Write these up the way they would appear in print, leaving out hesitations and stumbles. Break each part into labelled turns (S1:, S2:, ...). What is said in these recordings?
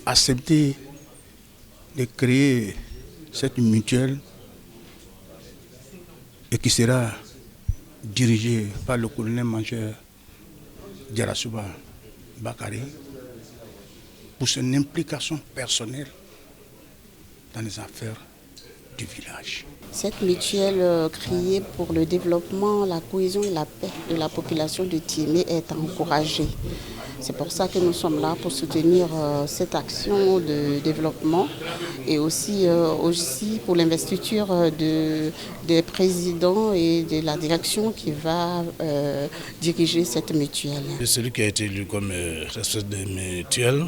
S1: accepté de créer cette mutuelle et qui sera dirigée par le colonel-major Djarasouba Bakari pour son implication personnelle dans les affaires du village.
S2: Cette mutuelle créée pour le développement, la cohésion et la paix de la population de Tiémé est encouragée. C'est pour ça que nous sommes là pour soutenir cette action de développement et aussi pour l'investiture des présidents et de la direction qui va diriger cette mutuelle.
S3: Celui qui a été élu comme responsable de mutuelle,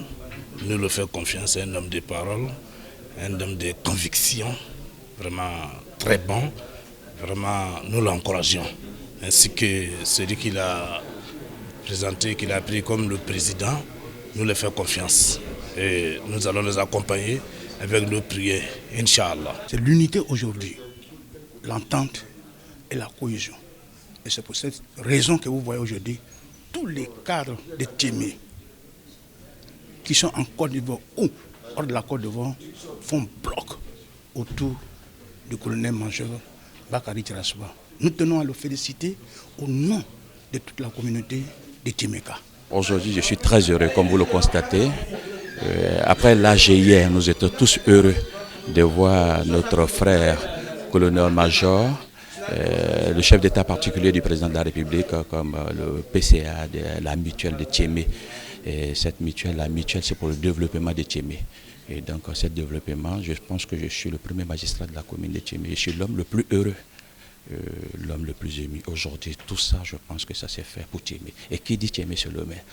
S3: nous le faisons confiance, c'est un homme de parole, un homme de conviction, vraiment très bon. Vraiment, nous l'encourageons, ainsi que celui qui l'a présenté, qu'il a pris comme le président, nous le faisons confiance. Et nous allons les accompagner avec nos prières, Inch'Allah.
S1: C'est l'unité aujourd'hui, l'entente et la cohésion. Et c'est pour cette raison que vous voyez aujourd'hui tous les cadres de Tiémé qui sont en Côte d'Ivoire ou hors de la Côte d'Ivoire font bloc autour du colonel-major Bakari Djarasouba. Nous tenons à le féliciter au nom de toute la communauté de Tiéméka.
S4: Aujourd'hui, je suis très heureux, comme vous le constatez. Après l'AG hier, nous étions tous heureux de voir notre frère colonel-major, le chef d'État particulier du président de la République, comme le PCA de la mutuelle de Tiémé. Et cette mutuelle, la mutuelle, c'est pour le développement de Tiémé. Et donc, ce développement, je pense que je suis le premier magistrat de la commune de Tiémé. Je suis l'homme le plus heureux, l'homme le plus ému. Aujourd'hui, tout ça, je pense que ça s'est fait pour Tiémé. Et qui dit Tiémé, c'est le maire.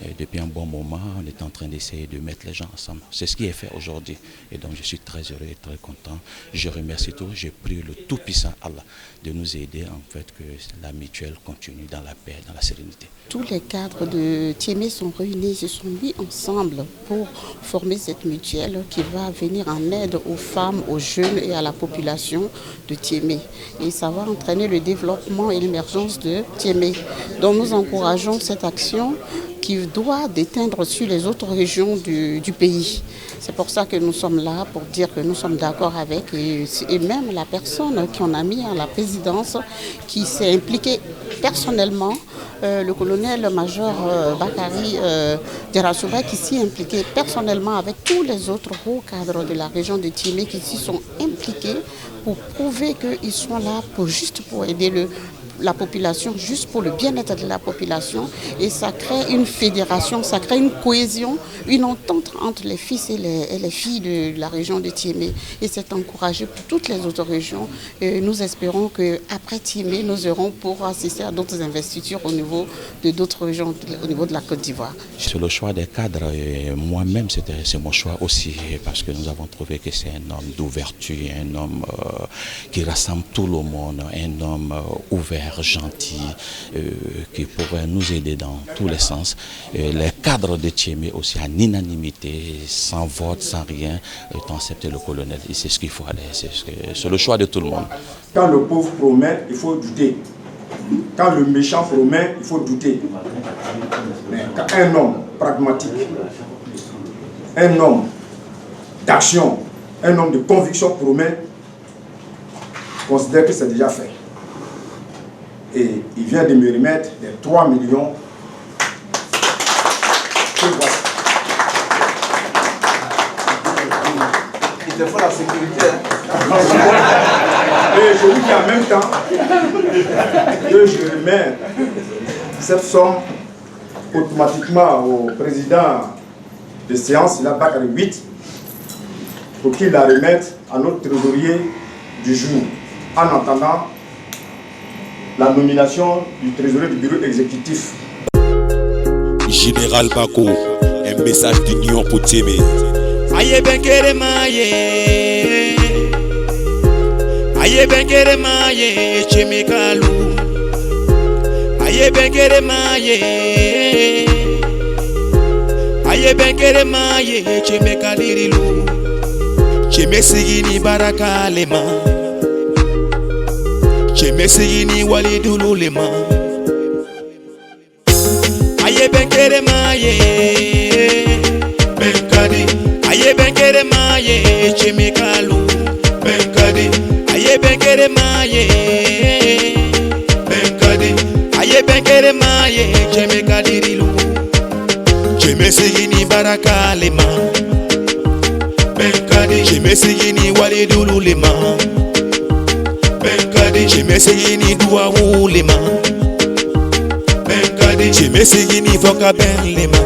S4: Et depuis un bon moment, on est en train d'essayer de mettre les gens ensemble. C'est ce qui est fait aujourd'hui. Et donc, je suis très heureux et très content. Je remercie tous. Je prie le Tout-Puissant Allah de nous aider, en fait, que la mutuelle continue dans la paix, dans la sérénité.
S2: Tous les cadres de Tiémé sont réunis, se sont mis ensemble pour former cette mutuelle qui va venir en aide aux femmes, aux jeunes et à la population de Tiémé. Et ça va entraîner le développement et l'émergence de Tiémé. Donc nous encourageons cette action qui doit déteindre sur les autres régions du pays. C'est pour ça que nous sommes là, pour dire que nous sommes d'accord avec, et même la personne qu'on a mis à la présidence, qui s'est impliquée personnellement, le colonel-major Bakari Djarasouba, qui s'y est impliqué personnellement avec tous les autres hauts cadres de la région de Tiémé qui s'y sont impliqués pour prouver qu'ils sont là juste pour aider la population, juste pour le bien-être de la population. Et ça crée une fédération, ça crée une cohésion, une entente entre les fils et les filles de la région de Tiémé. Et c'est encouragé pour toutes les autres régions. Et nous espérons qu'après Tiémé, nous aurons pour assister à d'autres investitures au niveau de d'autres régions, au niveau de la Côte d'Ivoire.
S4: Sur le choix des cadres, moi-même, c'est mon choix aussi, parce que nous avons trouvé que c'est un homme d'ouverture, un homme qui rassemble tout le monde, un homme ouvert, gentil, qui pourrait nous aider dans tous les sens. Les cadres de Tiémé aussi, à l'unanimité, sans vote, sans rien, ont accepté le colonel. Et c'est ce qu'il faut aller, c'est le choix de tout le monde.
S5: Quand le pauvre promet, il faut douter. Quand le méchant promet, il faut douter. Mais quand un homme pragmatique, un homme d'action, un homme de conviction promet, considère que c'est déjà fait. Et il vient de me remettre les 3 millions.
S6: Il te faut la sécurité.
S5: Et je vous dis en même temps que je remets cette somme automatiquement au président de séance, il a Bakari 8, pour qu'il la remette à notre trésorier du jour, en attendant la nomination du trésorier du bureau exécutif.
S7: Général Bako, un message d'union pour Tiémé.
S8: Aye benkere maye, aye benkere maye, Tiémé Kalou. Aye benkere maye, aye benkere maye, Tiémé Kalirilou. Tiémé sigini baraka lema. Tiémé sigini walidulu lema. Aye benkere maye, benkadi. maye benkadi aye benkele maye cheme kadirilu cheme sigini baraka lema benkadi cheme sigini walidulu lema benkadi cheme sigini duawu lema benkadi cheme sigini foka ben lema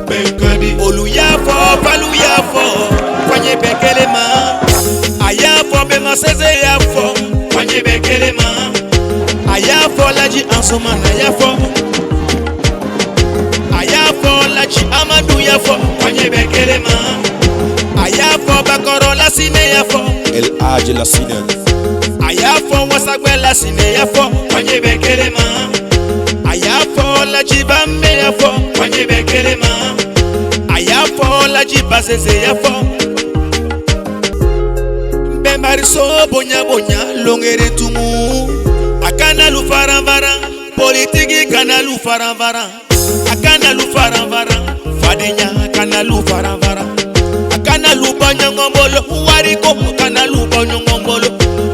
S8: benkadi oluyafo paluyafo kwanye benkele ma ayafo benga seze yafo kwanye benkele ma ayafo laji ansomana yafo ayafo laji amadu yafo kwanye benkele ma ayafo bakoro la sine yafo
S7: El Hadj la Sine
S8: ayafo wasagwe la sine yafo kwanye benkele ma ayafo laji bambe yafo kwanye benkele ma ayafo laji baseze yafo Bembariso bonya bonya longere tumu akana lu faranvara politiki kana lu faranvara akana lu faranvara fadenya kana lu faranvara akana lu banyangombolo wariko kana lu banyangombolo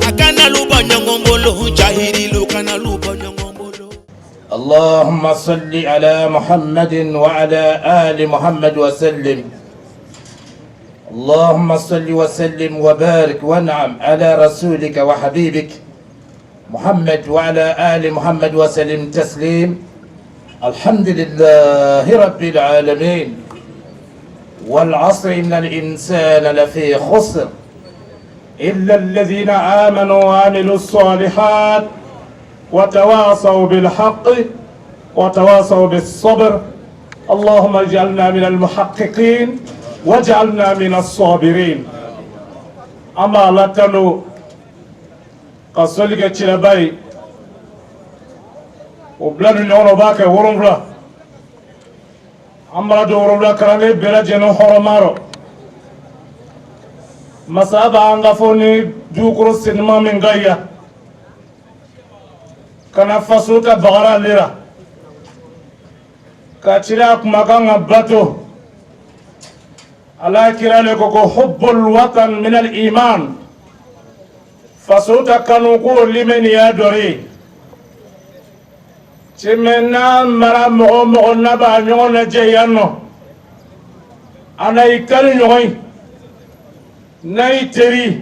S8: akana lu banyangombolo jahiri lu kana lu banyangombolo
S9: اللهم صل على محمد وعلى آل محمد وسلم اللهم صل وسلم وبارك وانعم على رسولك وحبيبك محمد وعلى آل محمد وسلم تسليم الحمد لله رب العالمين والعصر إن الإنسان لفي خسر إلا الذين آمنوا وعملوا الصالحات وتواصوا بالحق وتواصوا بالصبر اللهم اجعلنا من المحققين واجعلنا من الصابرين أما لا تنو قصلك تشلباي وبلانو نونو باكا ورملا أما دورملا كراني بلاجنو حرمارو مسابا عنغفوني دوكرو سينما من غاية كان فاسوتا بغرا ليرا كاتشلاك مكان باتو على كرالك حب الوطن من الإيمان فسوتا كانوا قول لمن يدري تمنا مرا مغو نبا نيون جيانو أنا يكال نيوي نايتري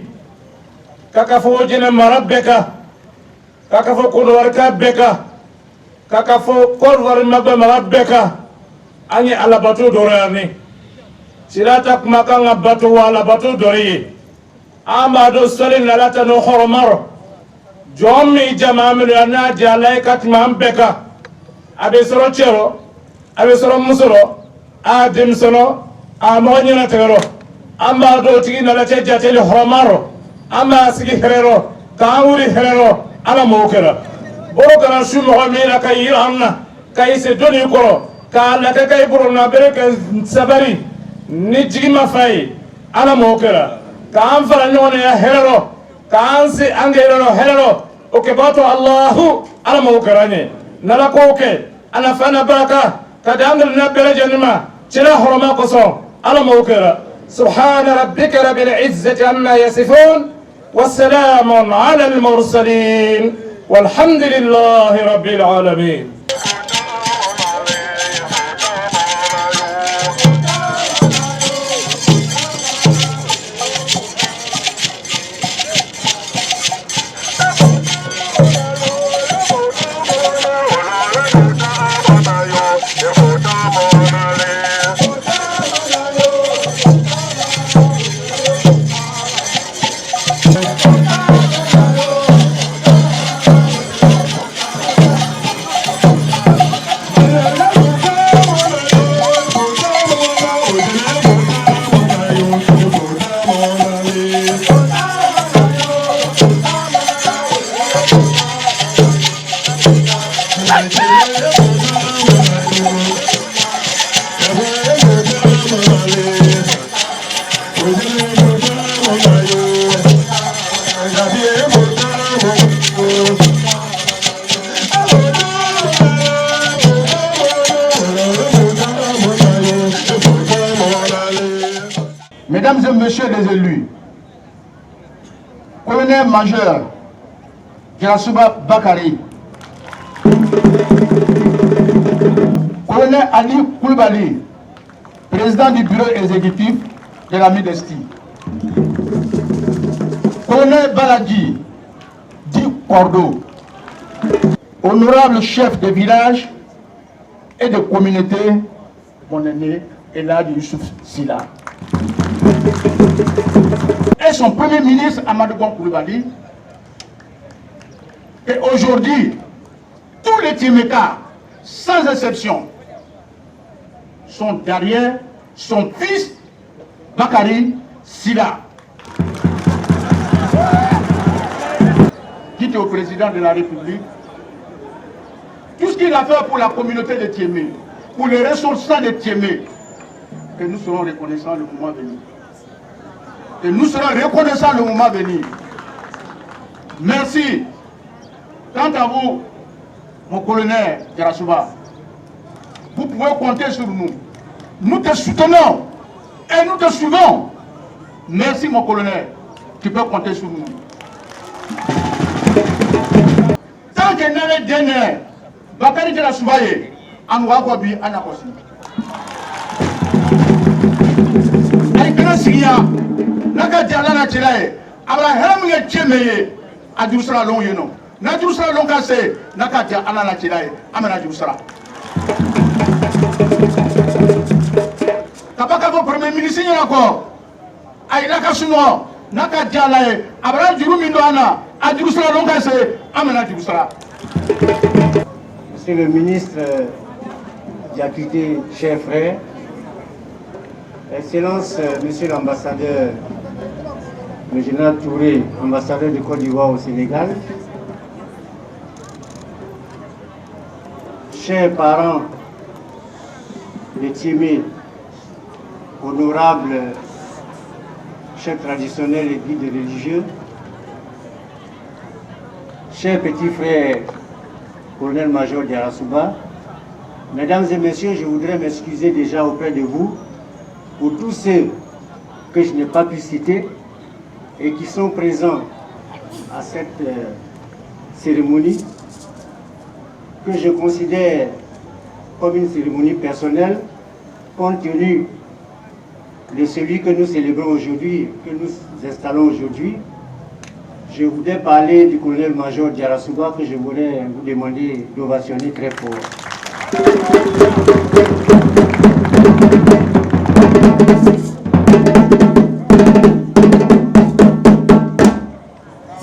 S9: كاكافو جنا مربكا كاكافو كودوركا بكا كاكافو كودور مبا مربكا أني على باتو دوراني سيراتك مكان باتو ولا باتو دوري أما دو سلين للاتا نو خرمار جومي جمامل أنا جالايكات مامبكا أبي سرو تشيرو أبي سرو مسرو آدم سنو أمونينا تغرو أما دو تيجي للاتا جاتلي خرمارو أما سيجي هريرو كاوري هريرو أنا موكرا بروكرا شو مغمينا كي يرهمنا كي سيدوني كورو كالaka كي برونا بريك سبري نجي مفاي أنا موكرا كان فرنون يا هيرو كان سي أنجيرو هيرو أوكي باتو الله أنا موكراني نلاقوكي أنا فانا بركة كدانجل نبيل جنما تلا حرما قصو أنا موكرا سبحان ربك رب العزة عما يصفون والسلام على المرسلين والحمد لله رب العالمين.
S10: Mesdames et messieurs les élus,
S5: colonel-major Djarasouba Bakari, colonel Ali Koulibaly, président du bureau exécutif de la Midesti, colonel Baladi Di Cordo, honorable chef de village et de communauté, mon aîné Elhadji Youssouf Sila, et son premier ministre Amadou Gon Coulibaly. Et aujourd'hui, tous les Tchémékas, sans exception, sont derrière son fils Bakari Sila. Dites au président de la République, tout ce qu'il a fait pour la communauté de Tchémé, pour les ressortissants de Tchémé, que nous serons reconnaissants le moment venu. Que nous serons reconnaissants le moment venu. Merci. Quant à vous, mon colonel Djarasouba, vous pouvez compter sur nous. Nous te soutenons et nous te suivons. Merci mon colonel, tu peux compter sur nous. Tant que nous avons donné, Bakari Djarasouba, on va voir bien à aussi. Avec un signal, naka dialana tilaye, Abraham est tchémeye, à Djoussra long yeno. Na Djoussra long cassé, naka dialana tilaye, amena Djoussra. Kapaka vos premier ministre encore, aïla kasuno, naka dialaye, Abraham Djourou Mindoana, à Djoussra long cassé, amena Djoussra.
S10: Monsieur le ministre d'Acuité, chers frères, Excellence, Monsieur l'ambassadeur, le général Touré, ambassadeur de Côte d'Ivoire au Sénégal, chers parents de Tchémé, honorables chefs traditionnels et guides religieux, chers petits frères, colonel-major Djarasouba, mesdames et messieurs, je voudrais m'excuser déjà auprès de vous pour tous ceux que je n'ai pas pu citer et qui sont présents à cette cérémonie que je considère comme une cérémonie personnelle compte tenu de celui que nous célébrons aujourd'hui, que nous installons aujourd'hui. Je voudrais parler du colonel-major Djarasouba que je voudrais vous demander d'ovationner très fort.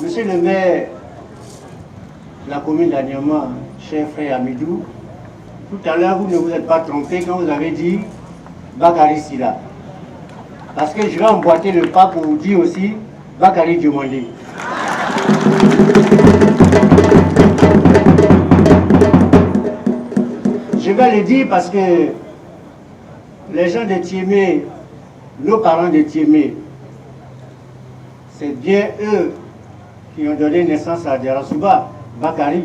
S10: Monsieur le maire de la commune d'Anyama, cher frère Amidou, tout à l'heure vous ne vous êtes pas trompé quand vous avez dit Bakari Sila. Parce que je vais emboîter le pas pour vous dire aussi Bakari Diomandé. Je vais le dire parce que les gens de Tchémé, nos parents de Tchémé, c'est bien eux qui ont donné naissance à Djarasouba Bakari.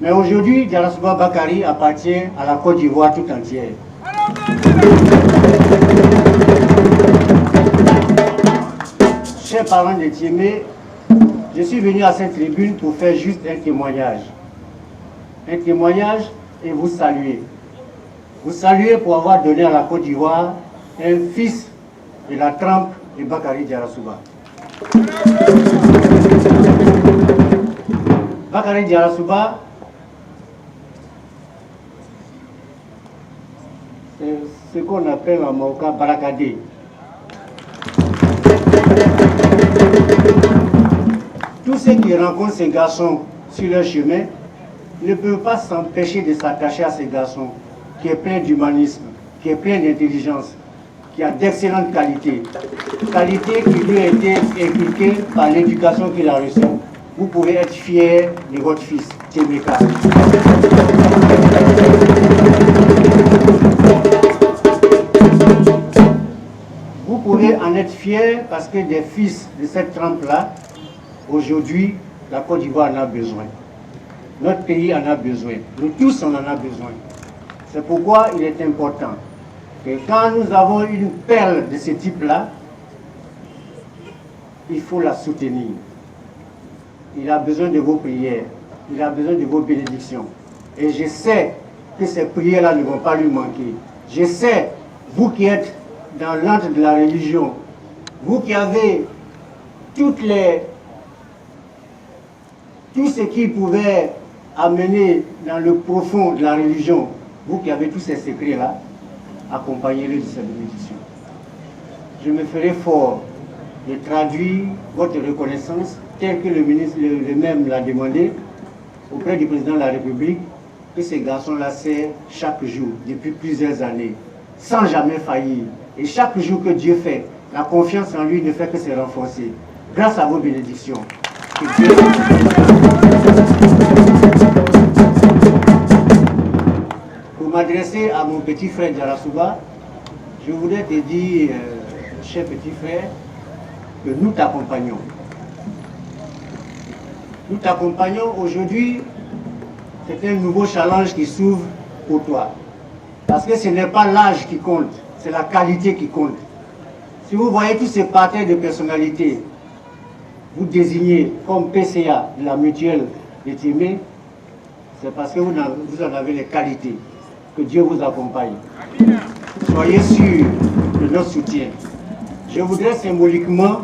S10: Mais aujourd'hui, Djarasouba Bakari appartient à la Côte d'Ivoire tout entière. Chers parents de Tchémé, je suis venu à cette tribune pour faire juste un témoignage. Un témoignage et vous saluer. Vous saluer pour avoir donné à la Côte d'Ivoire un fils de la trempe de Bakari Djarasouba. Bakari Djarasouba, c'est ce qu'on appelle en Maoka Barakadé. Tous ceux qui rencontrent ces garçons sur leur chemin ne peuvent pas s'empêcher de s'attacher à ces garçons, qui est plein d'humanisme, qui est plein d'intelligence, qui a d'excellentes qualités. Qualités qui lui ont été inculquées par l'éducation qu'il a reçue. Vous pouvez être fiers de votre fils, Tchéméka. Vous pouvez en être fiers parce que des fils de cette trempe-là, aujourd'hui, la Côte d'Ivoire en a besoin. Notre pays en a besoin. Nous tous, on en a besoin. C'est pourquoi il est important que quand nous avons une perle de ce type-là, il faut la soutenir. il a besoin de vos prières, il a besoin de vos bénédictions. Et je sais que ces prières-là ne vont pas lui manquer. Je sais, vous qui êtes dans l'antre de la religion, vous qui avez tout ce qui pouvait amener dans le profond de la religion, vous qui avez tous ces secrets-là, accompagnez-le de cette bénédiction. Je me ferai fort de traduire votre reconnaissance telle que le ministre lui-même l'a demandé auprès du président de la République, que ces garçons-là servent chaque jour, depuis plusieurs années, sans jamais faillir. Et chaque jour que Dieu fait, la confiance en lui ne fait que se renforcer. Grâce à vos bénédictions. Que Dieu... Pour m'adresser à mon petit frère Jarasuba, je voudrais te dire, cher petit frère, que nous t'accompagnons. Nous t'accompagnons aujourd'hui. C'est un nouveau challenge qui s'ouvre pour toi. Parce que ce n'est pas l'âge qui compte, c'est la qualité qui compte. Si vous voyez tous ces parterres de personnalités, vous désignez comme PCA de la mutuelle de Tiémé, c'est parce que vous en avez les qualités. Que Dieu vous accompagne. Soyez sûrs de notre soutien. Je voudrais symboliquement...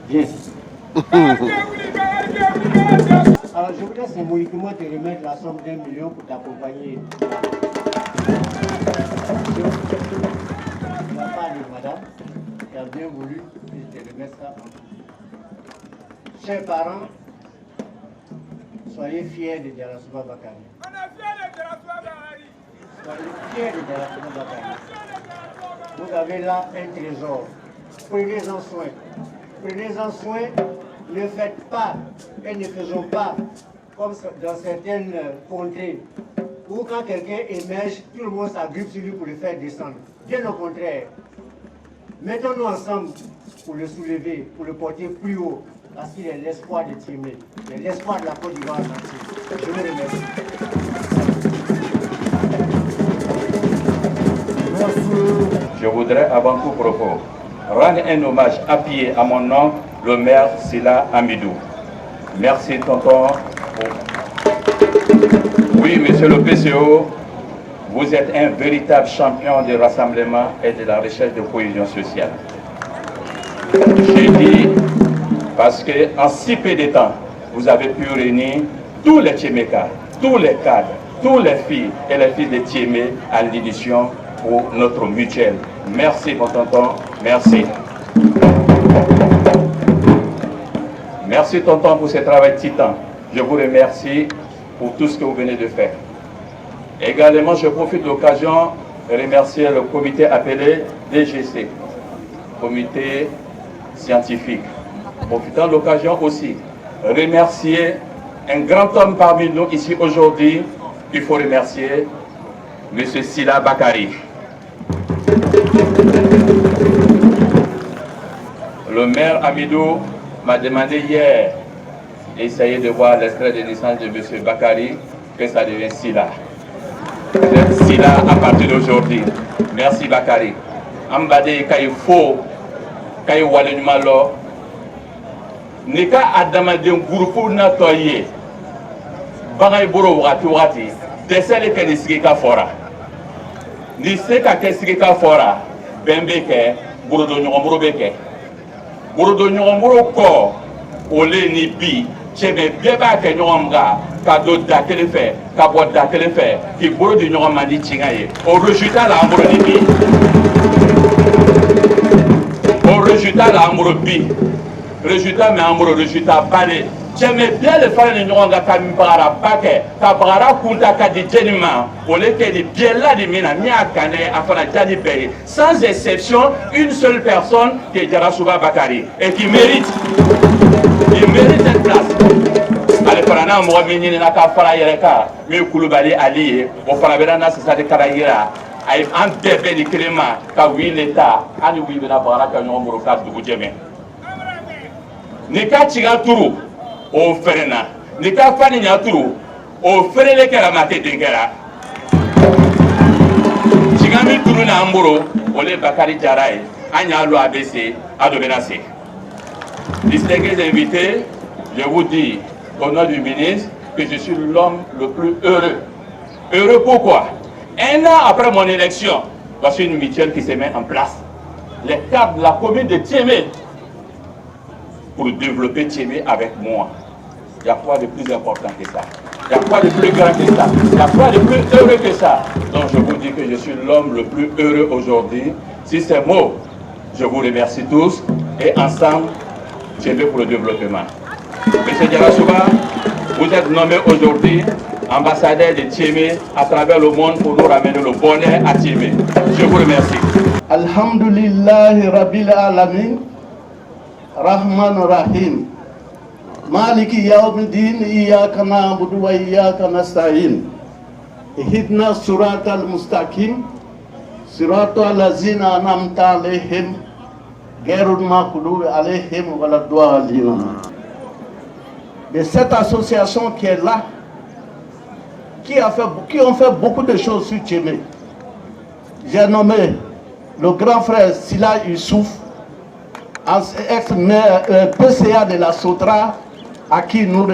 S10: Viens. Alors, je voudrais symboliquement te remettre la somme d'1 million pour t'accompagner. De la part de madame, qui a bien voulu que je te remette ça. Chers parents, soyez fiers de Jarasuba Bakari. On est fiers de Jarasuba Bakari. Soyez fiers de Jarasuba Bakari. Vous avez là un trésor. Prenez-en soin. Prenez-en soin. Ne faites pas et ne faisons pas comme dans certaines contrées où quand quelqu'un émerge, tout le monde s'agrippe sur lui pour le faire descendre. Bien au contraire. Mettons-nous ensemble pour le soulever, pour le porter plus haut, parce qu'il est l'espoir de Tiémé, il est l'espoir de la Côte d'Ivoire entière. Je vous remercie.
S4: Je voudrais avant tout propos rendre un hommage appuyé à mon oncle, le maire Sila Amidou. Merci tonton. Oui, monsieur le PCO, vous êtes un véritable champion du rassemblement et de la recherche de cohésion sociale. J'ai dit parce qu'en si peu de temps, vous avez pu réunir tous les Tiémékas, tous les cadres, tous les filles et les fils de Tiémé à l'édition pour notre mutuelle. Merci mon tonton, merci. Merci tonton pour ce travail titan. Je vous remercie pour tout ce que vous venez de faire. Également, je profite de l'occasion de remercier le comité appelé DGC, comité scientifique. Profitant de l'occasion aussi, remercier un grand homme parmi nous ici aujourd'hui. Il faut remercier M. Sila Bakari. Le maire Amidou m'a demandé hier d'essayer de voir l'extrait de naissance de M. Bakari, que ça devient Sila. Sila à partir d'aujourd'hui. Merci Bakari. Ambade Kaifo, Kaiwale Numalo, Nika Adamaden Groupe Natoye, Bagay Boro Wati, Desele Kenisika Fora. Niseka Kesika Fora, Bembeke, Burudo Nyombrobeke. Burudo Nyombroko, Ole Nibi, Chebe Beba Kenyomga, Kado Dakelefe, Kabo Dakelefe, qui Burudo Nyomandi Chingaye, au résultat la Ambronibi. Au résultat la Ambrobi. Résultat mais Ambro, résultat balé. J'aimais bien le faire de Nyonga Kamibara Bake, Kabara Kunta Kadi Jenima, pour lesquels bien là de Mina, Miakane, Afana Djani Bey, sans exception, une seule personne qui est Jarasuba Bakari, et qui mérite cette place. Allez, Farana, moi, Mini, Naka, Farayereka, Miukulubali, Ali, au Faraberana, c'est ça de Karayera, avec un bébé de Clément, Kawi l'État, Anoui de la Baraka, Nombre 4 de Goudjeme. Nika Chigaturu. O ferena ni ka fani nyaturu o ferele kera mate dingera chigami turu na amburo ole Bakari Jarai anya lo ABC ado benase. Distingués invités,
S11: je vous dis, au nom du ministre, que je suis l'homme le plus heureux. Heureux pourquoi? Un an après mon élection, voici une mutuelle qui se met en place. Les cadres de la commune de Thiémé pour développer Thiémé avec moi. Il n'y a quoi de plus important que ça? Il n'y a quoi de plus grand que ça? Il n'y a quoi de plus heureux que ça? Donc je vous dis que je suis l'homme le plus heureux aujourd'hui. Si ces mots, je vous remercie tous et ensemble, Thiémé pour le développement. Monsieur Diarra-Souba, vous êtes nommé aujourd'hui ambassadeur de Thiémé à travers le monde pour nous ramener le bonheur à Thiémé. Je vous remercie.
S10: Alhamdulillahi Rabbil Alamin, Rahman Rahim, Maliki Yawmiddin, Iyyaka na'budu wa iyyaka nasta'in. Ihdina siratal mustaqim, siratal ladzina an'amta alaihim, ghayril maghdubi alaihim waladdallin. De cette association qui est là, qui ont fait beaucoup de choses sur Thiémé. J'ai nommé le grand frère Sila Youssouf, ex-PCA de la Sotra, à qui nous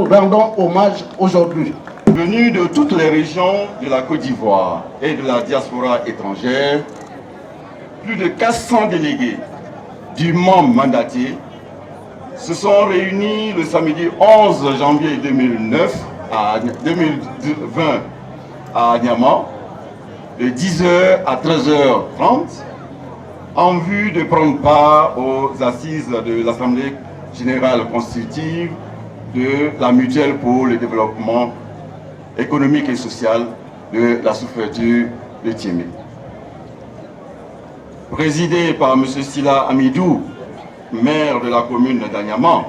S10: rendons hommage aujourd'hui.
S12: Venus de toutes les régions de la Côte d'Ivoire et de la diaspora étrangère, plus de 400 délégués du membre mandaté se sont réunis le samedi 11 janvier 2020 à Niamey, de 10h à 13h30, en vue de prendre part aux assises de l'Assemblée générale constitutive de la mutuelle pour le développement économique et social de la sous-préfecture de Thiémé. Présidé par M. Sila Amidou, maire de la commune d'Anyama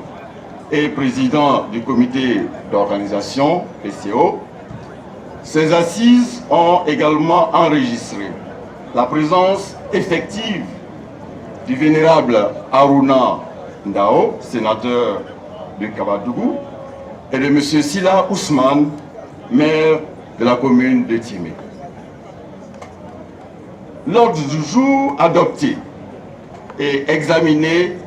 S12: et président du comité d'organisation PCO, ces assises ont également enregistré la présence effective du vénérable Aruna Ndao, sénateur de Kabadougou, et de M. Sila Ousmane, maire de la commune de Thiémé. L'ordre du jour adopté et examiné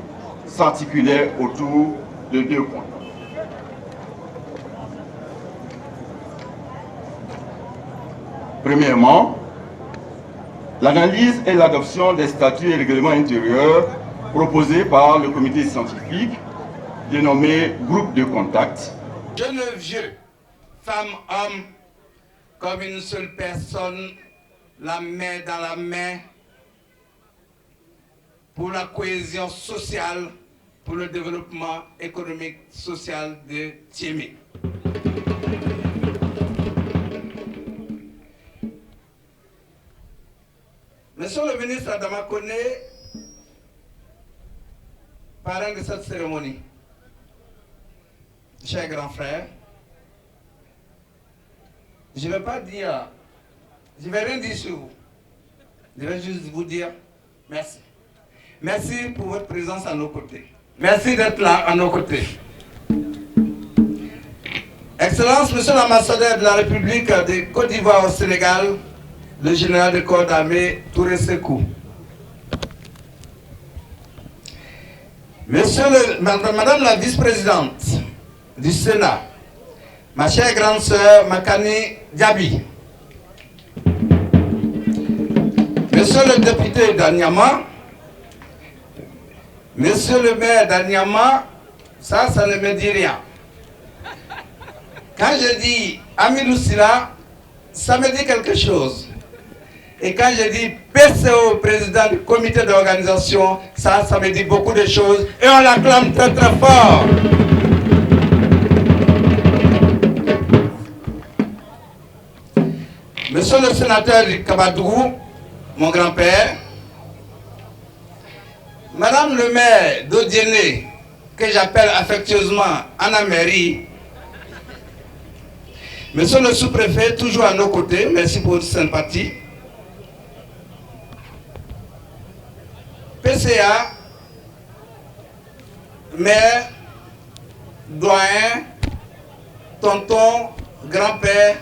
S12: s'articulait autour de 2 points. Premièrement, l'analyse et l'adoption des statuts et règlements intérieurs proposés par le comité scientifique dénommé groupe de contact.
S13: Jeunes, vieux, femmes, hommes, comme une seule personne, la main dans la main, pour la cohésion sociale, pour le développement économique, social de Thiémé. Monsieur le ministre Adama Koné, parrain de cette cérémonie, cher grand frère, je ne vais pas dire, je ne vais rien dire sur vous, je vais juste vous dire merci. Merci pour votre présence à nos côtés. Merci d'être là à nos côtés. Excellence, Monsieur l'ambassadeur de la République de Côte d'Ivoire au Sénégal, le général de corps d'armée Touré Sekou. Madame la vice-présidente du Sénat, ma chère grande sœur Makani Diaby. Monsieur le député d'Anyama, Monsieur le maire d'Anyama, ça ne me dit rien. Quand je dis Amidou Sila, ça me dit quelque chose. Et quand je dis PCO, président du comité d'organisation, ça me dit beaucoup de choses. Et on l'acclame très très fort. Monsieur le sénateur du Kabadougou, mon grand-père, Madame le maire d'Odiéné, que j'appelle affectueusement Anna Mairie, Monsieur le sous-préfet, toujours à nos côtés, merci pour votre sympathie. PCA, maire, doyen, tonton, grand-père,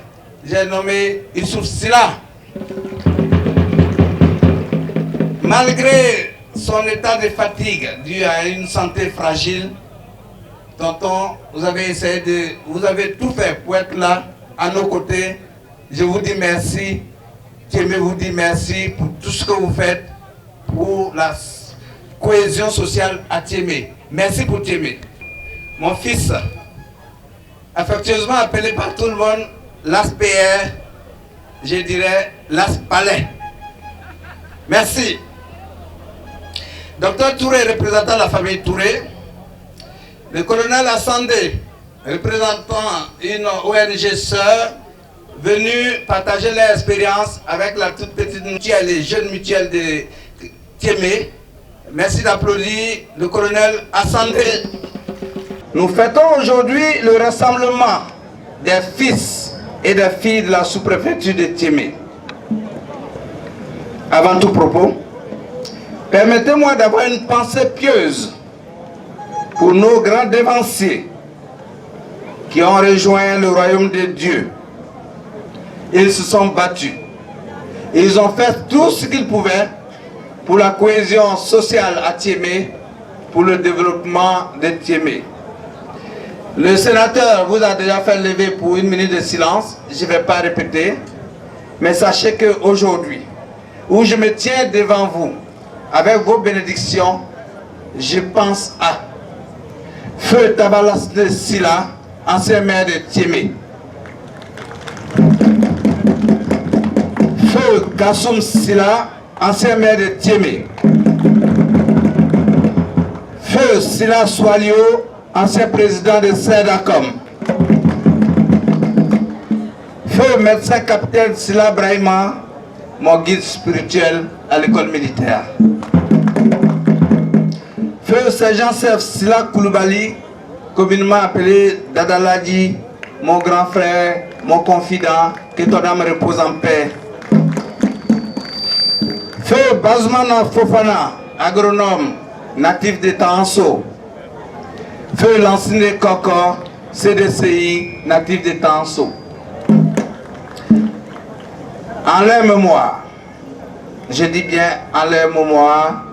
S13: j'ai nommé Youssouf Sila. Malgré son état de fatigue dû à une santé fragile, tonton, vous avez tout fait pour être là, à nos côtés. Je vous dis merci. Thiémé vous dit merci pour tout ce que vous faites pour la cohésion sociale à Thiémé. Merci pour Thiémé. Mon fils, affectueusement appelé par tout le monde l'ASPR, je dirais l'ASPalais. Merci. Docteur Touré, représentant la famille Touré. Le colonel Assandé, représentant une ONG sœur, venu partager leur expérience avec la toute petite mutuelle et jeune mutuelle de Thiémé. Merci d'applaudir le colonel Assandé. Nous fêtons aujourd'hui le rassemblement des fils et des filles de la sous-préfecture de Thiémé. Avant tout propos, permettez-moi d'avoir une pensée pieuse pour nos grands dévanciers qui ont rejoint le royaume de Dieu. Ils se sont battus. Ils ont fait tout ce qu'ils pouvaient pour la cohésion sociale à Thiémé, pour le développement de Thiémé. Le sénateur vous a déjà fait lever pour 1 minute de silence. Je ne vais pas répéter. Mais sachez qu'aujourd'hui, où je me tiens devant vous, avec vos bénédictions, je pense à Feu Tabalas de Sila, ancien maire de Thiémé. Feu Kassoum Sila, ancien maire de Thiémé. Feu Sila Swalio, ancien président de Sedacom. Feu médecin capitaine Sila Brahima, mon guide spirituel à l'école militaire. Feu sergent chef Sila Koulibaly, communément appelé Dadaladi, mon grand frère, mon confident, que ton âme repose en paix. Feu Bazmana Fofana, agronome, natif de Tanso. Feu Lansine Koko, CDCI, natif de Tanso. En leur mémoire, je dis bien en leur mémoire,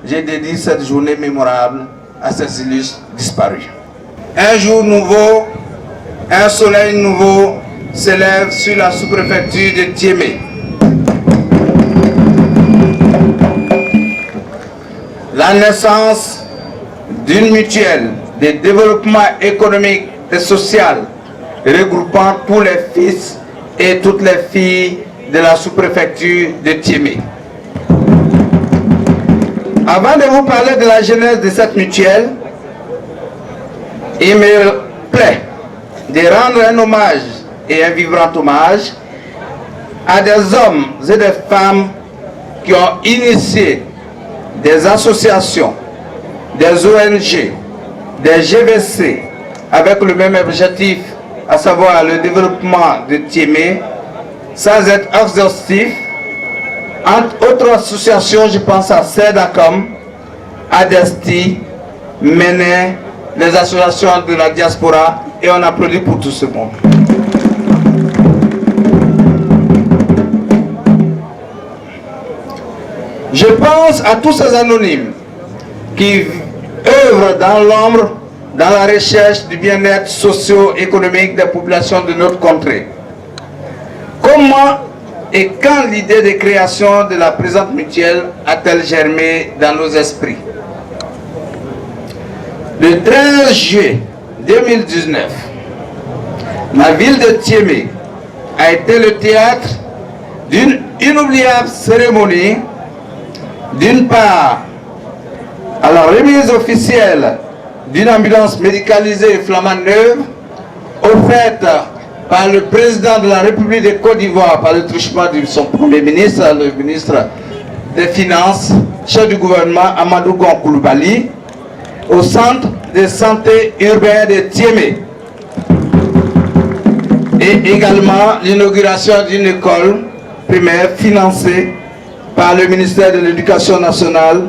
S13: j'ai dédié cette journée mémorable à ces illustres disparus. Un jour nouveau, un soleil nouveau s'élève sur la sous-préfecture de Thiémé. La naissance d'une mutuelle de développement économique et social regroupant tous les fils et toutes les filles de la sous-préfecture de Thiémé. Avant de vous parler de la genèse de cette mutuelle, il me plaît de rendre un hommage et un vibrant hommage à des hommes et des femmes qui ont initié des associations, des ONG, des GVC avec le même objectif, à savoir le développement de Thiémé, sans être exhaustif. Entre autres associations, je pense à Sedacom, Adesti, Méné, les associations de la diaspora, et on applaudit pour tout ce monde. Je pense à tous ces anonymes qui œuvrent dans l'ombre, dans la recherche du bien-être socio-économique des populations de notre contrée. Comment et quand l'idée de création de la présente mutuelle a-t-elle germé dans nos esprits? Le 13 juillet 2019, la ville de Thiémé a été le théâtre d'une inoubliable cérémonie, d'une part à la remise officielle d'une ambulance médicalisée flamande neuve offerte par le président de la République de Côte d'Ivoire, par le truchement de son premier ministre, le ministre des Finances, chef du gouvernement Amadou Gon Coulibaly, au centre de santé urbain de Thiémé. Et également l'inauguration d'une école primaire financée par le ministère de l'Éducation nationale,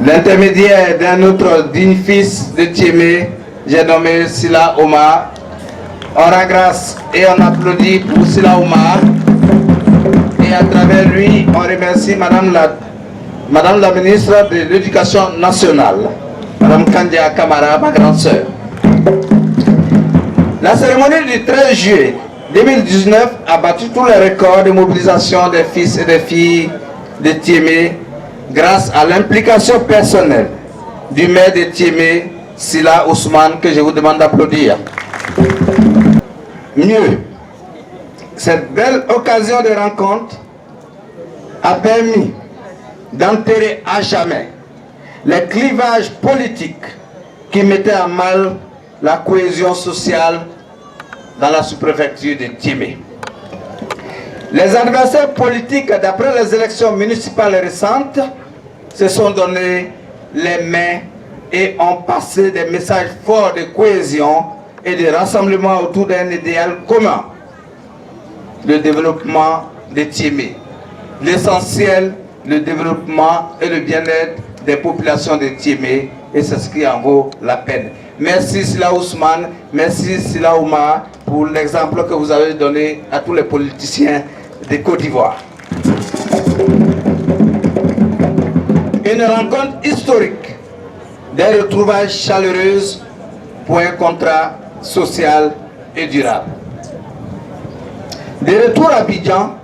S13: l'intermédiaire d'un autre digne fils de Thiémé, j'ai nommé Sila Omar. On rend grâce et on applaudit pour Sila Omar. Et à travers lui, on remercie Madame la ministre de l'Éducation nationale. Madame Kandia Kamara, ma grande sœur. La cérémonie du 13 juillet 2019 a battu tous les records de mobilisation des fils et des filles de Tiémé grâce à l'implication personnelle du maire de Tiémé, Sila Ousmane, que je vous demande d'applaudir. Mieux, cette belle occasion de rencontre a permis d'enterrer à jamais les clivages politiques qui mettaient à mal la cohésion sociale dans la sous-préfecture de Tiémé. Les adversaires politiques, d'après les élections municipales récentes, se sont donné les mains et ont passé des messages forts de cohésion et de rassemblement autour d'un idéal commun, le développement de Tiémé. L'essentiel, le développement et le bien-être des populations de Tiémé, et c'est ce qui en vaut la peine. Merci Sila Ousmane, merci Sila Ouma pour l'exemple que vous avez donné à tous les politiciens de Côte d'Ivoire. Une rencontre historique, des retrouvailles chaleureuses pour un contrat social et durable. De retour à Abidjan,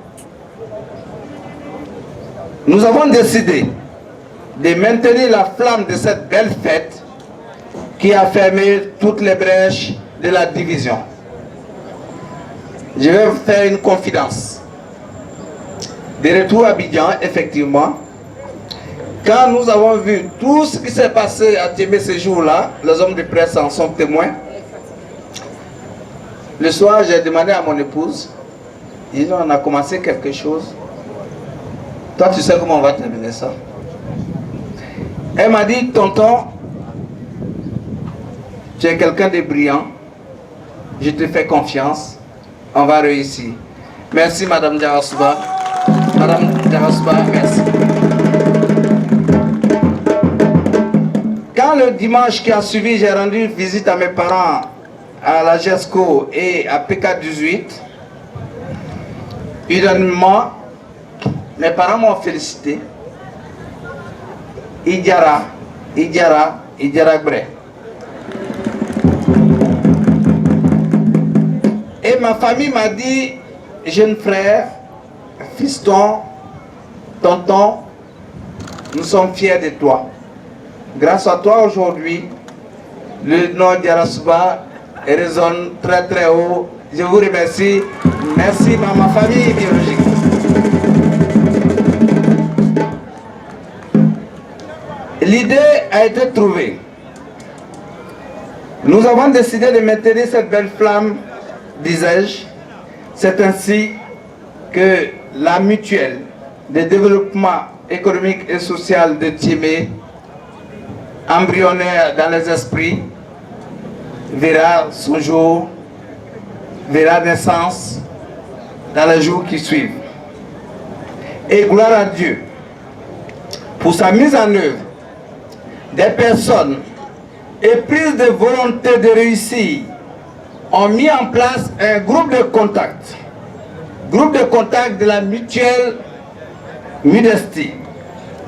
S13: nous avons décidé de maintenir la flamme de cette belle fête qui a fermé toutes les brèches de la division. Je vais vous faire une confidence. De retour à Abidjan, effectivement, quand nous avons vu tout ce qui s'est passé à Tiémé ce jour-là, les hommes de presse en sont témoins. Le soir, j'ai demandé à mon épouse, on a commencé quelque chose. Toi, tu sais comment on va terminer ça? Elle m'a dit, tonton, tu es quelqu'un de brillant, je te fais confiance, on va réussir. Merci Madame Diarasouba. Madame Diarasouba, merci. Quand le dimanche qui a suivi, j'ai rendu visite à mes parents à la GESCO et à PK18, unanimement, mes parents m'ont félicité. Idjara Bre. Et ma famille m'a dit, jeune frère, fiston, tonton, nous sommes fiers de toi. Grâce à toi aujourd'hui, le nom d'Yarasouba résonne très très haut. Je vous remercie. Merci à ma famille biologique. L'idée a été trouvée. Nous avons décidé de maintenir cette belle flamme, disais-je. C'est ainsi que la mutuelle de développement économique et social de Tiémé, embryonnaire dans les esprits, verra son jour, verra naissance dans les jours qui suivent. Et gloire à Dieu pour sa mise en œuvre. Des personnes éprises de volonté de réussir ont mis en place un groupe de contact de la mutuelle Modestie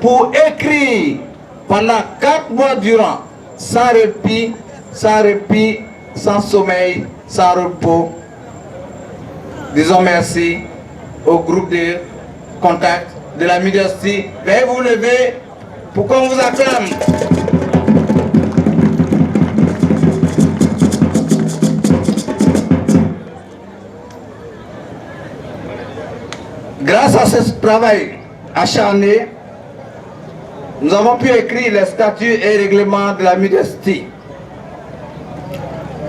S13: pour écrire pendant 4 mois durant, sans répit, sans sommeil, sans repos. Disons merci au groupe de contact de la Modestie. Veuillez vous lever pour qu'on vous acclame. Grâce à ce travail acharné, nous avons pu écrire les statuts et règlements de la Modestie.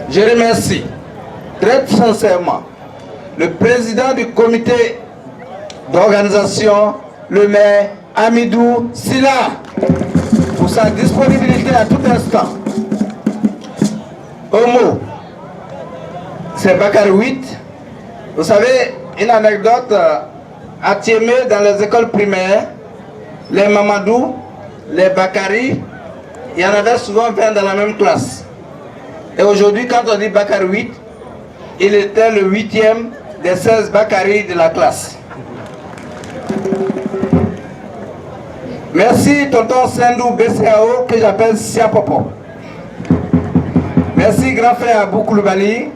S13: Je remercie très sincèrement le président du comité d'organisation, le maire Amidou Sila, pour sa disponibilité à tout instant. Au mot, c'est Bakary 8. Vous savez, une anecdote à Tiémé, dans les écoles primaires, les Mamadou, les Bakary, il y en avait souvent 20 dans la même classe. Et aujourd'hui, quand on dit Bakary 8, il était le 8e des 16 Bakary de la classe. Merci tonton Sendou BCAO que j'appelle Siapopo. Merci grand frère Abou Koulibaly.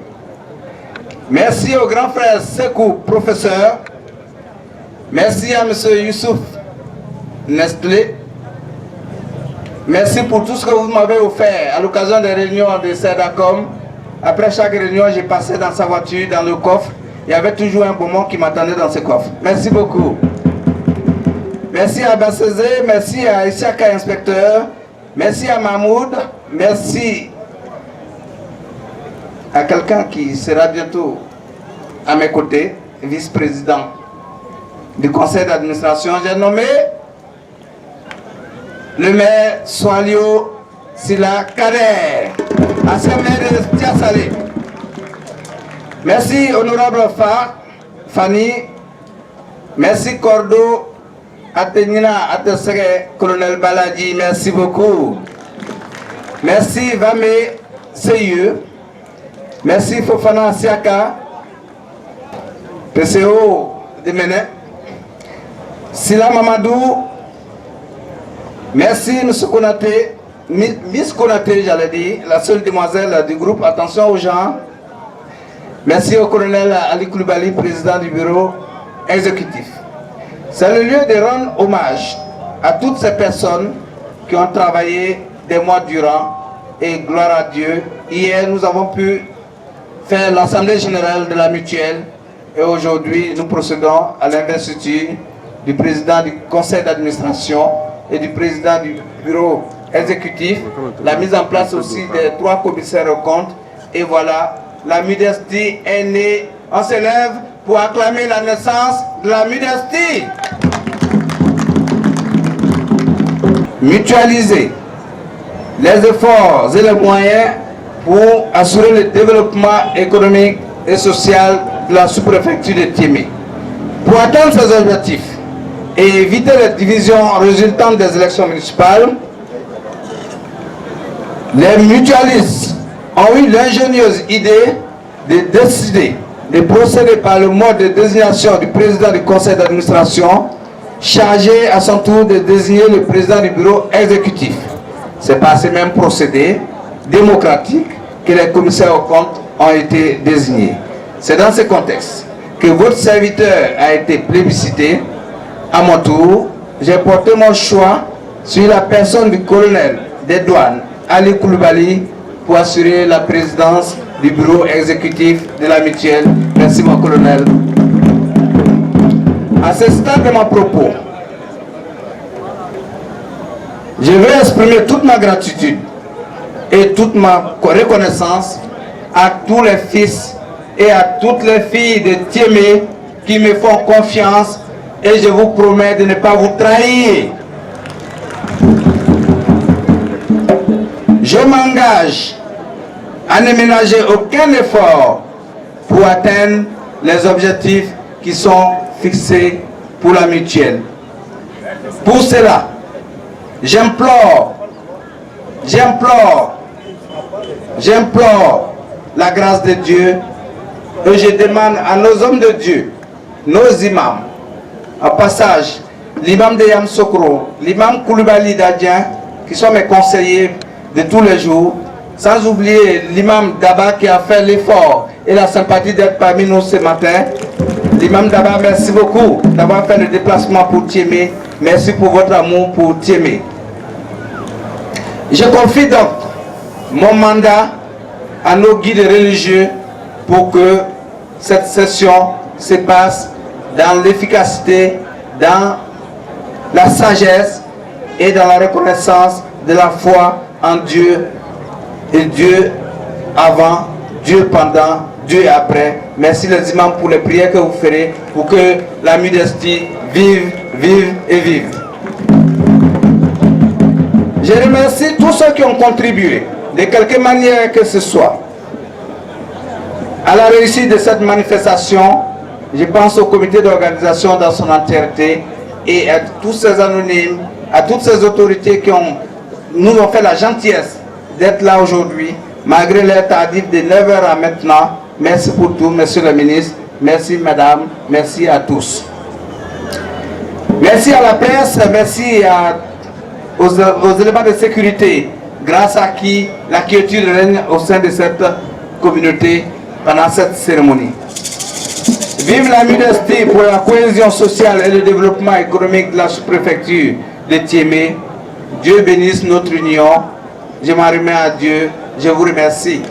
S13: Merci au grand frère Sekou, professeur. Merci à monsieur Youssouf Nestlé. Merci pour tout ce que vous m'avez offert à l'occasion des réunions de SEDACOM. Après chaque réunion, j'ai passé dans sa voiture, dans le coffre. Il y avait toujours un bonbon qui m'attendait dans ce coffre. Merci beaucoup. Merci à Bassezé, merci à Issaka Inspecteur, merci à Mahmoud, merci à quelqu'un qui sera bientôt à mes côtés, vice-président du conseil d'administration. J'ai nommé le maire Soalio Sila Kader, ancien maire de Tiasalé. Merci honorable Fanny, merci Cordo Atenina Atesere, colonel Baladji, merci beaucoup. Merci Vame Seyeux, merci Fofana Siaka, PCO de Ménet, Sila Mamadou, merci M. Konaté, Miss Konaté, j'allais dire, la seule demoiselle du groupe, attention aux gens. Merci au colonel Ali Koulibaly, président du bureau exécutif. C'est le lieu de rendre hommage à toutes ces personnes qui ont travaillé des mois durant et gloire à Dieu. Hier, nous avons pu faire l'assemblée générale de la mutuelle et aujourd'hui, nous procédons à l'investiture du président du conseil d'administration et du président du bureau exécutif, la mise en place aussi des 3 commissaires aux comptes et voilà, la modestie est née. On se lève pour acclamer la naissance de la modestie. Mutualiser les efforts et les moyens pour assurer le développement économique et social de la sous-préfecture de Tiémé. Pour atteindre ces objectifs et éviter les divisions résultantes des élections municipales, les mutualistes ont eu l'ingénieuse idée de décider de procéder par le mode de désignation du président du conseil d'administration, chargé à son tour de désigner le président du bureau exécutif. C'est par ce même procédé démocratique que les commissaires aux comptes ont été désignés. C'est dans ce contexte que votre serviteur a été plébiscité. À mon tour, j'ai porté mon choix sur la personne du colonel des douanes, Ali Koulibaly, pour assurer la présidence du bureau exécutif de la mutuelle. Merci mon colonel. À ce stade de mon propos, je veux exprimer toute ma gratitude et toute ma reconnaissance à tous les fils et à toutes les filles de Tiémé qui me font confiance et je vous promets de ne pas vous trahir. Je m'engage à ne ménager aucun effort pour atteindre les objectifs qui sont fixés pour la mutuelle. Pour cela, j'implore la grâce de Dieu et je demande à nos hommes de Dieu, nos imams, au passage, l'imam de Yamsokro, l'imam Koulibaly d'Adien, qui sont mes conseillers de tous les jours, sans oublier l'imam Daba qui a fait l'effort et la sympathie d'être parmi nous ce matin. L'imam Daba, merci beaucoup d'avoir fait le déplacement pour Tiémé. Merci pour votre amour pour Tiémé. Je confie donc mon mandat à nos guides religieux pour que cette session se passe dans l'efficacité, dans la sagesse et dans la reconnaissance de la foi en Dieu et Dieu avant, Dieu pendant, Dieu après. Merci les imams pour les prières que vous ferez pour que la modestie vive, vive et vive. Je remercie tous ceux qui ont contribué, de quelque manière que ce soit, à la réussite de cette manifestation. Je pense au comité d'organisation dans son entièreté et à tous ces anonymes, à toutes ces autorités qui nous ont fait la gentillesse d'être là aujourd'hui, malgré l'heure tardive de 9h à maintenant. Merci pour tout, monsieur le ministre. Merci, madame. Merci à tous. Merci à la presse, merci aux éléments de sécurité, grâce à qui la quiétude règne au sein de cette communauté pendant cette cérémonie. Vive la MUDESTI pour la cohésion sociale et le développement économique de la sous-préfecture de Thiémé. Dieu bénisse notre union. Je m'en remets à Dieu. Je vous remercie.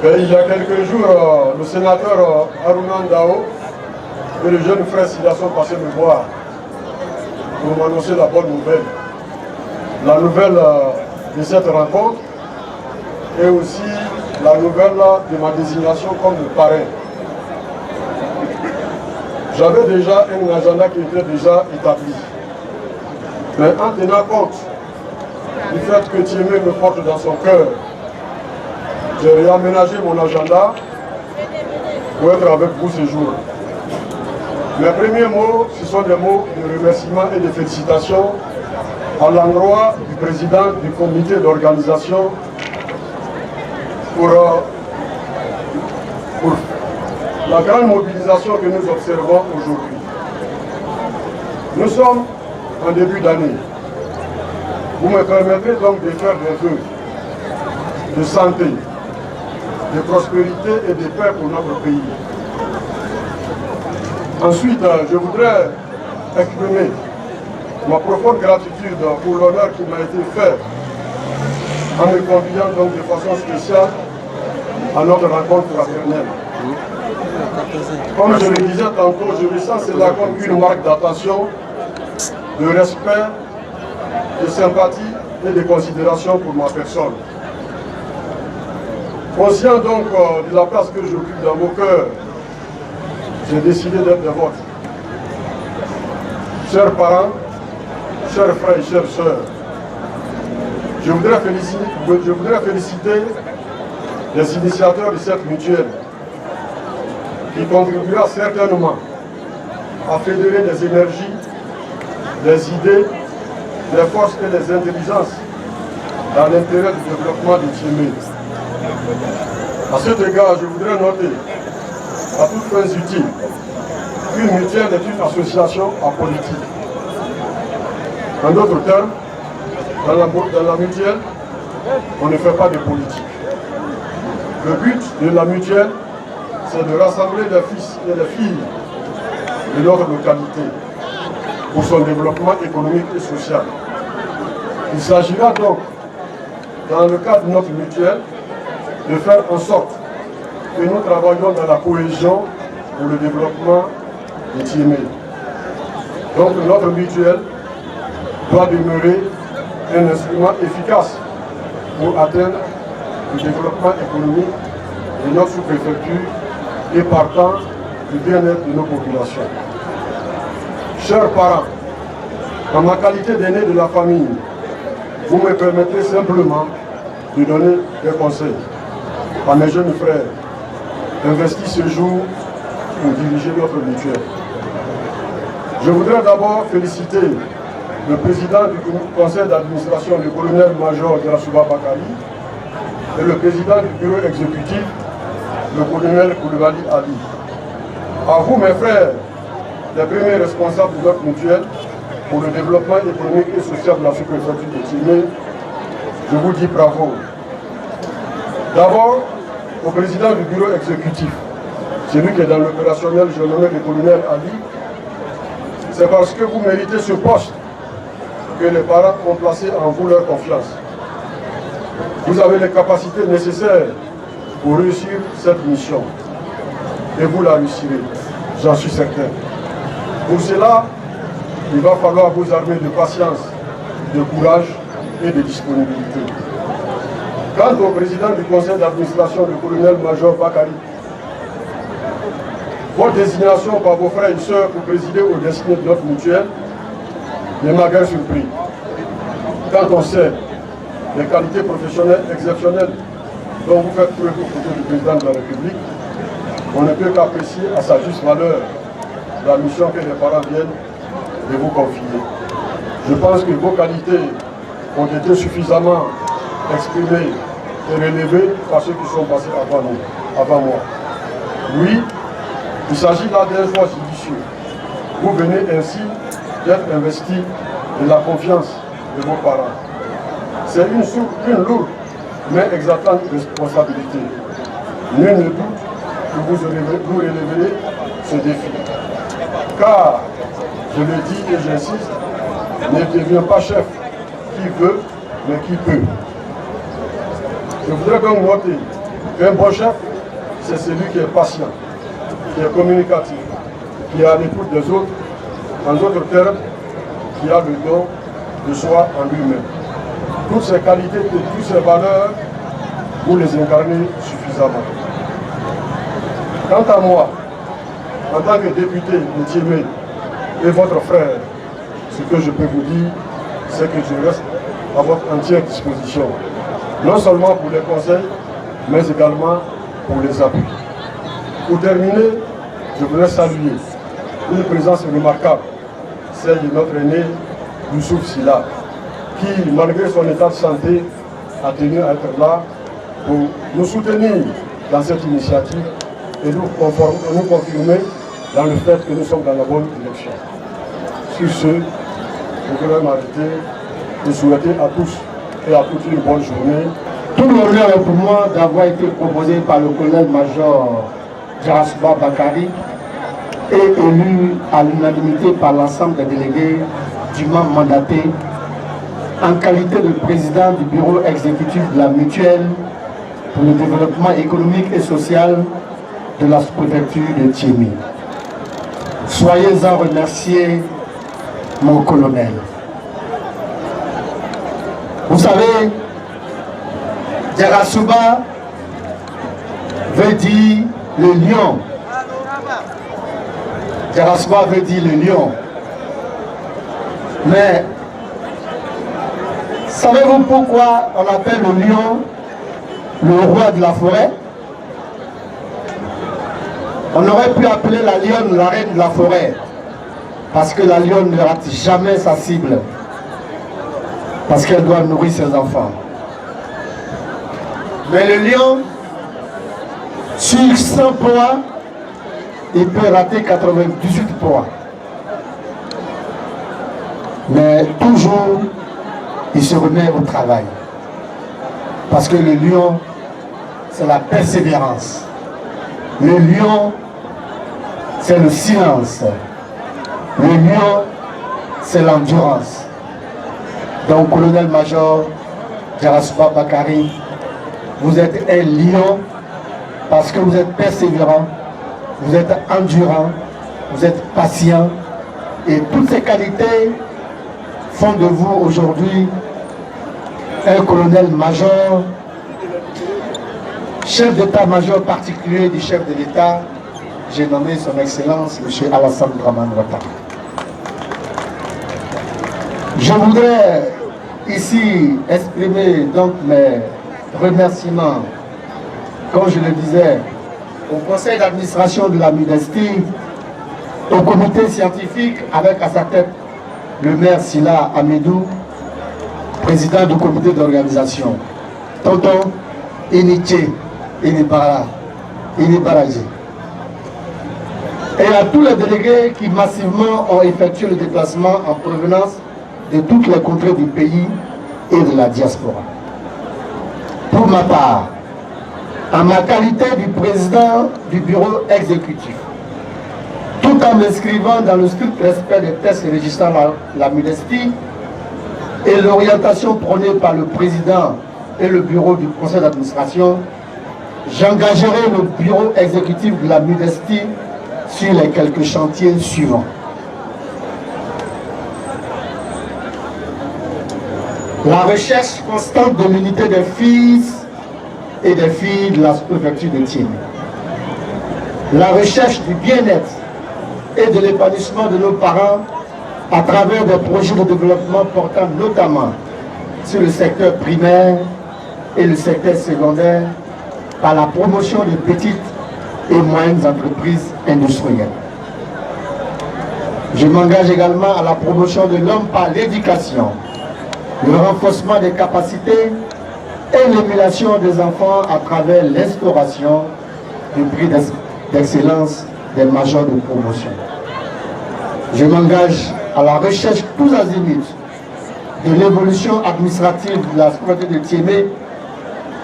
S14: Il y a quelques jours, le sénateur Haruna Ndao et le jeune frère Sida sont passés me voir pour m'annoncer la bonne nouvelle. La nouvelle de cette rencontre et aussi la nouvelle de ma désignation comme le parrain. J'avais déjà un agenda qui était déjà établi. Mais en tenant compte du fait que Thiémé me porte dans son cœur, j'ai réaménagé mon agenda pour être avec vous ce jour. Mes premiers mots, ce sont des mots de remerciement et de félicitations à l'endroit du président du comité d'organisation pour la grande mobilisation que nous observons aujourd'hui. Nous sommes en début d'année. Vous me permettrez donc de faire des vœux de santé, de prospérité et de paix pour notre pays. Ensuite, je voudrais exprimer ma profonde gratitude pour l'honneur qui m'a été fait en me conviant donc de façon spéciale à notre rencontre fraternelle. Comme je le disais tantôt, je ressens cela comme une marque d'attention, de respect, de sympathie et de considération pour ma personne. Conscient donc de la place que j'occupe dans vos cœurs, j'ai décidé d'être de vôtres. Chers parents, chers frères et chères sœurs, je voudrais féliciter les initiateurs de cette mutuelle qui contribuera certainement à fédérer les énergies, les idées, les forces et les intelligences dans l'intérêt du développement de Thiémé. À cet égard, je voudrais noter, à toutes fins utiles, qu'une mutuelle est une association apolitique. En d'autres termes, dans la mutuelle, on ne fait pas de politique. Le but de la mutuelle, c'est de rassembler les fils et les filles de notre localité pour son développement économique et social. Il s'agira donc, dans le cadre de notre mutuelle, de faire en sorte que nous travaillons dans la cohésion pour le développement de Thiémé. Donc notre mutuelle doit demeurer un instrument efficace pour atteindre le développement économique de notre sous-préfecture et partant du bien-être de nos populations. Chers parents, en ma qualité d'aîné de la famille, vous me permettez simplement de donner des conseils à mes jeunes frères investis ce jour pour diriger notre mutuelle. Je voudrais d'abord féliciter le président du conseil d'administration, le colonel-major Yarasuba Bakari, et le président du bureau exécutif, le colonel Koulibaly Ali. À vous, mes frères, les premiers responsables de notre mutuelle pour le développement économique et social de la sous-préfecture de Thiémé, je vous dis bravo. D'abord, au président du bureau exécutif, celui qui est dans l'opérationnel, je nomme le colonel Ali, c'est parce que vous méritez ce poste que les parents ont placé en vous leur confiance. Vous avez les capacités nécessaires pour réussir cette mission. Et vous la réussirez, j'en suis certain. Pour cela, il va falloir vous armer de patience, de courage et de disponibilité. Quant au président du conseil d'administration, le colonel-major Bakari, votre désignation par vos frères et sœurs pour présider aux destinées de notre mutuelle ne m'a guère surpris. Quand on sait les qualités professionnelles exceptionnelles dont vous faites preuve aux côtés du président de la République, on ne peut qu'apprécier à sa juste valeur la mission que les parents viennent de vous confier. Je pense que vos qualités ont été suffisamment exprimées et relevées par ceux qui sont passés avant moi. Oui, il s'agit là d'un choix judicieux messieurs, vous venez ainsi d'être investis de la confiance de vos parents. C'est une lourde mais exaltante responsabilité. Nul ne doute que vous relèverez ce défi. Car, je le dis et j'insiste, ne devient pas chef qui veut, mais qui peut. Je voudrais que vous notez qu'un bon chef, c'est celui qui est patient, qui est communicatif, qui est à l'écoute des autres, en d'autres termes, qui a le don de soi en lui-même. Toutes ces qualités et toutes ces valeurs, vous les incarnez suffisamment. Quant à moi, en tant que député de Thiémé et votre frère, ce que je peux vous dire, c'est que je reste à votre entière disposition, non seulement pour les conseils, mais également pour les appuis. Pour terminer, je voudrais saluer une présence remarquable, celle de notre aîné Youssouf Silla, qui, malgré son état de santé, a tenu à être là pour nous soutenir dans cette initiative et nous confirmer dans le fait que nous sommes dans la bonne direction. Sur ce, je voudrais m'arrêter et souhaiter à tous et à toutes une bonne journée.
S15: Tout l'honneur est pour moi d'avoir été proposé par le colonel-major Jarasuba Bakari et élu à l'unanimité par l'ensemble des délégués dûment mandatés en qualité de président du bureau exécutif de la mutuelle pour le développement économique et social de la sous-préfecture de Thiémé. Soyez-en remerciés, mon colonel. Vous savez, Jarasuba veut dire le lion. Jarasuba veut dire le lion. Mais savez-vous pourquoi on appelle le lion le roi de la forêt? On aurait pu appeler la lionne la reine de la forêt, parce que la lionne ne rate jamais sa cible, parce qu'elle doit nourrir ses enfants. Mais le lion, sur 100 proies, il peut rater 98 proies. Mais toujours, il se remet au travail. Parce que le lion, c'est la persévérance. Le lion, c'est le silence. Le lion, c'est l'endurance. Donc, colonel-major Jarasuba Bakari, vous êtes un lion parce que vous êtes persévérant, vous êtes endurant, vous êtes patient. Et toutes ces qualités font de vous aujourd'hui un colonel-major, chef d'état-major particulier du chef de l'État. J'ai nommé son Excellence, M. Alassane Dramane Ouattara. Je voudrais ici exprimer donc mes remerciements, comme je le disais, au conseil d'administration de la MUDESTI, au comité scientifique avec à sa tête le maire Silla Amidou, président du comité d'organisation, tonton Iniché Inibaraji, et à tous les délégués qui massivement ont effectué le déplacement en provenance de toutes les contrées du pays et de la diaspora. Pour ma part, en ma qualité du président du bureau exécutif, tout en m'inscrivant dans le strict respect des textes régissant la MUDESTI et l'orientation prônée par le président et le bureau du conseil d'administration, j'engagerai le bureau exécutif de la MUDESTI sur les quelques chantiers suivants. La recherche constante de l'unité des fils et des filles de la sous-préfecture de Thiémé. La recherche du bien-être et de l'épanouissement de nos parents à travers des projets de développement portant notamment sur le secteur primaire et le secteur secondaire par la promotion de petites et moyennes entreprises industrielles. Je m'engage également à la promotion de l'homme par l'éducation, le renforcement des capacités et l'émulation des enfants à travers l'instauration du prix d'excellence des majors de promotion. Je m'engage à la recherche tous azimuts de l'évolution administrative de la sous-préfecture de Thiémé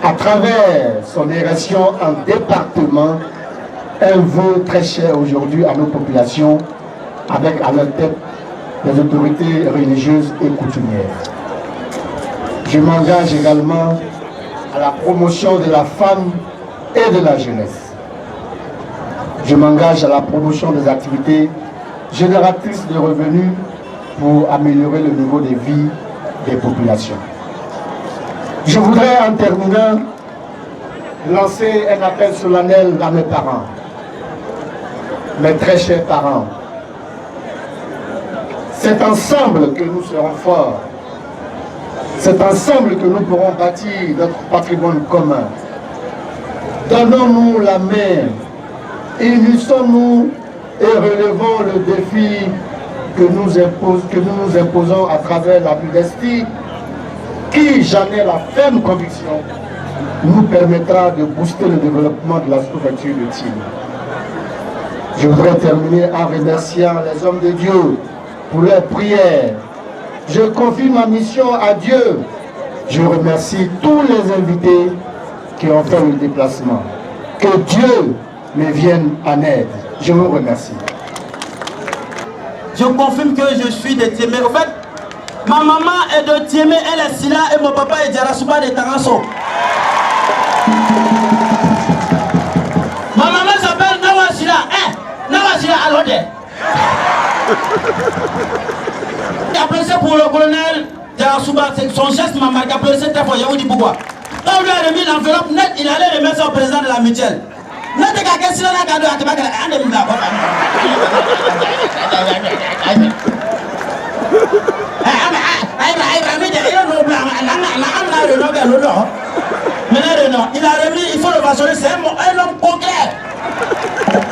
S15: à travers son érection en département, un vœu très cher aujourd'hui à nos populations, avec à leur tête les autorités religieuses et coutumières. Je m'engage également à la promotion de la femme et de la jeunesse. Je m'engage à la promotion des activités génératrices de revenus pour améliorer le niveau de vie des populations. Je voudrais en terminant lancer un appel solennel à mes parents, mes très chers parents. C'est ensemble que nous serons forts. C'est ensemble que nous pourrons bâtir notre patrimoine commun. Donnons-nous la main, unissons-nous et relevons le défi que nous imposons à travers la modestie, qui, j'en ai la ferme conviction, nous permettra de booster le développement de la sous-préfecture de Thiémé. Je voudrais terminer en remerciant les hommes de Dieu pour leurs prières. Je confie ma mission à Dieu. Je remercie tous les invités qui ont fait le déplacement. Que Dieu me vienne en aide. Je vous remercie.
S16: Je confirme que je suis de Thiémé. En fait, ma maman est de Thiémé, elle est Sila, et mon papa est Djarasouba de Taranso. Ma maman s'appelle Nawa Sila. Nawa Sila Alode. Il a applaudi pour le colonel Djarasouba. Son geste m'a marqué. Applaudi très fort. Je vous dis pourquoi. Quand on lui a remis l'enveloppe nette, il allait remettre ça au président de la mutuelle. Notez qu'à quel silence cadeau à Tébaka, un de nous il a remis, il faut le vassonner, c'est un homme concret.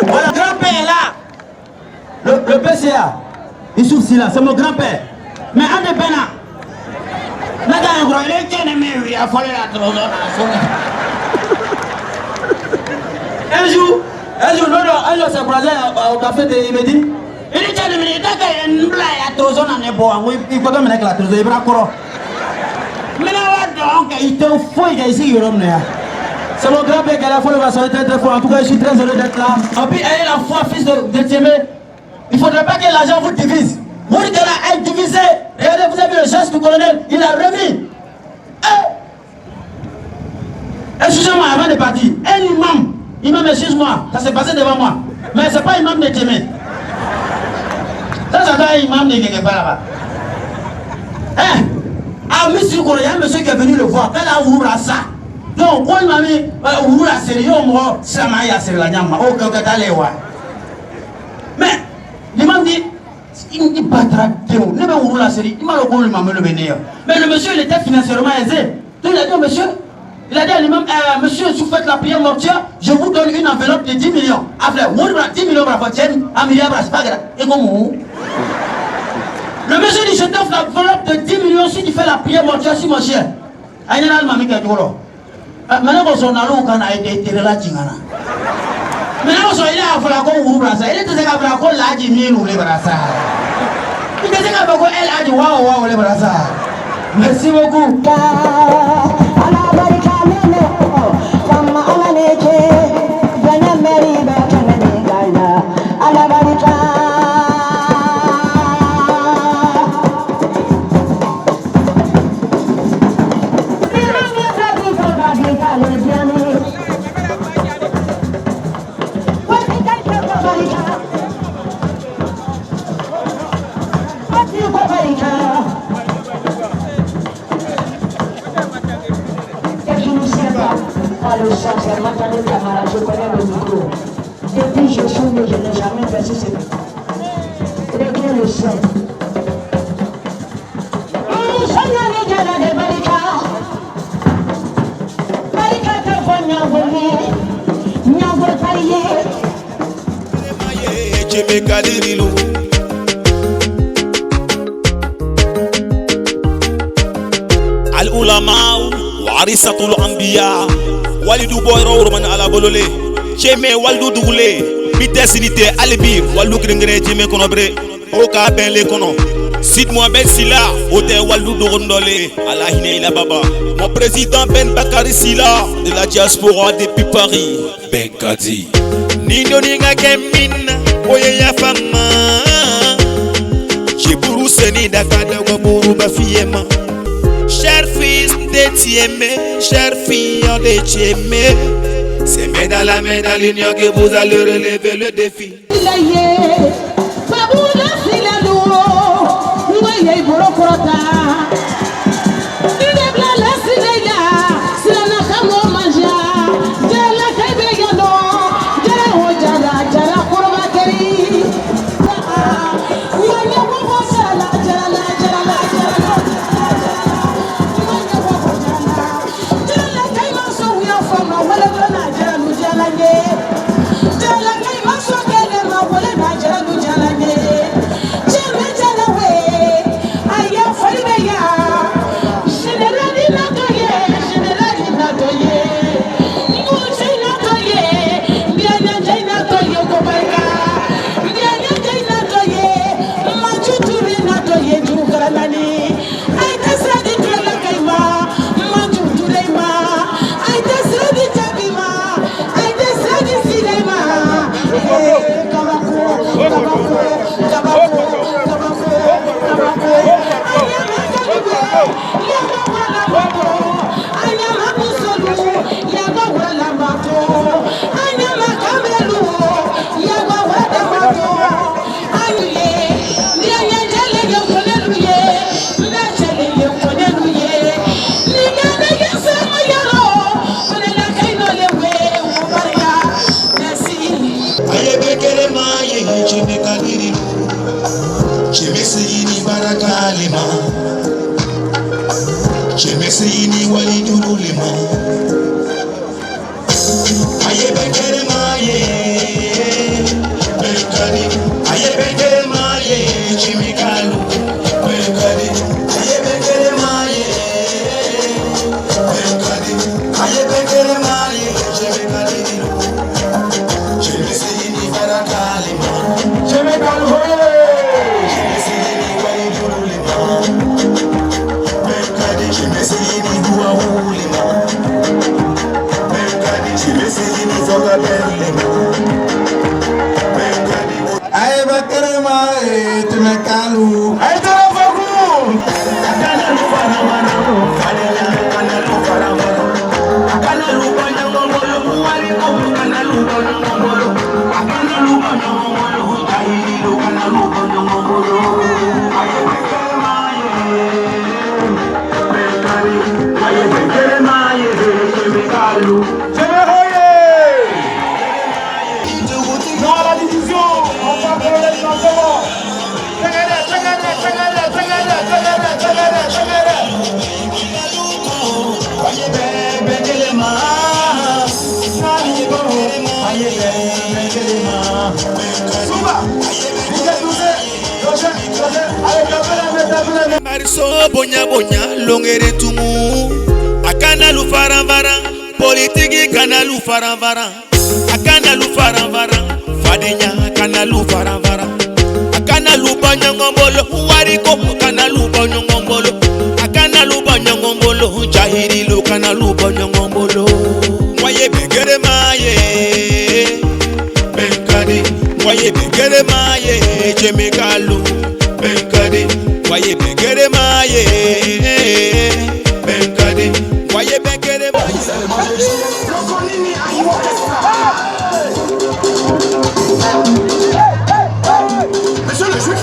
S16: Voilà, le grand-père est là. Le PCA, il souffre si là, c'est mon grand-père. Mais un de Bena, il est qui est il a fallu la trésor. Un jour, c'est croisé au café de Imedi. Il dit qu'il y a une blague à Trozon en Ebo. Il faut que je me la Trozon. Il va courir. Mais là, donc, il te faut ici, c'est mon grand-père qui a la foi, il va s'arrêter très fort. En tout cas, je suis très heureux d'être là. Et puis, ayez la foi, fils de Thiémé. Il ne faudrait pas que l'argent vous divise. Vous dites qu'elle a divisé. Regardez, vous avez vu le geste du colonel. Il a remis. Excusez-moi, avant de partir, un imam, excuse-moi, ça s'est passé devant moi. Mais ce n'est pas imam de Thiémé. Ça doit être imam de quelque part là-bas. Ah, monsieur, il y a un monsieur qui est venu le voir. Elle a ouvert ça. Donc, quand il m'a mis, ouvert la série, ça m'a dit, la nyama. Oh, que t'as allé voir. Mais, l'imam dit, il dit, battra Théo. Ne pas ouvrir la série. Il m'a le m'a le venir. Mais le monsieur, il était financièrement aisé. Donc, il a dit, monsieur, il a dit à l'imam, monsieur, si vous faites la prière mortuaire, je vous donne une enveloppe de 10 millions. Après, 10 millions, un milliard, c'est pas grave. Et comment? Le monsieur dit, je t'offre l'enveloppe de 10 millions si tu fais la prière mortuaire si mon chien. Maintenant, on s'en a l'eau quand on a été là. Maintenant, on s'en est là, il était là, il a dit, il était là, merci beaucoup.
S17: Je connais le micro. Depuis que je suis né, je n'ai jamais perçu ce micro. Il est bien le seul.
S8: Al-ulama warisatul anbiya walidu boyro man ala bolole Thiémé waldu dugule bitesnité alibi waldu grengene Thiémé kono bre Oka ben les kono. Cite-moi Ben Silla, Ote Waldou Dorondole, Alahine la Baba. Mon président Ben Bakari Silla, de la diaspora depuis Paris. Ben Kadi. Nino Ninga Kemina, Oye ya fama. Chiburu Seni Dakada Waburu Bafiema. Cher fils de Tiemé, cher fille de Tiemé. C'est dans la médaille que vous allez relever le défi. Mariso bonya bonya longere tumu. Akana lu faravara, politiki kana lu faravara. Akana lu faravara, fadenya kana lu faravara. Akana lu banyangombolo, wariko kana lu banyangombolo. Akana lu banyangombolo, jahiri lu kana lu banyangombolo. Moye begere maye, benkadi. Moye begere maye, jemekalu, benkadi. Moye begere maye, benkadi. Moye begere maye.
S18: Monsieur le juge.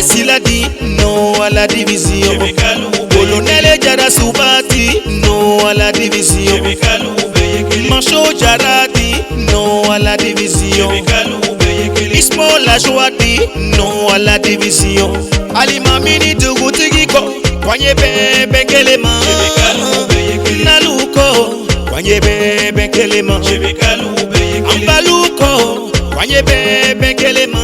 S8: Sila dit non à la division. Colonel Jara Soubati, non à la division. Mancho Jara dit non à la division. Ismo la joie dit non à la division. Ali Mamini de Goutigiko, Kwanye Bebe Kelema. Naluko, Kwanye Bebe Kelema. Ambaluko, Kwanye Bebe Kelema.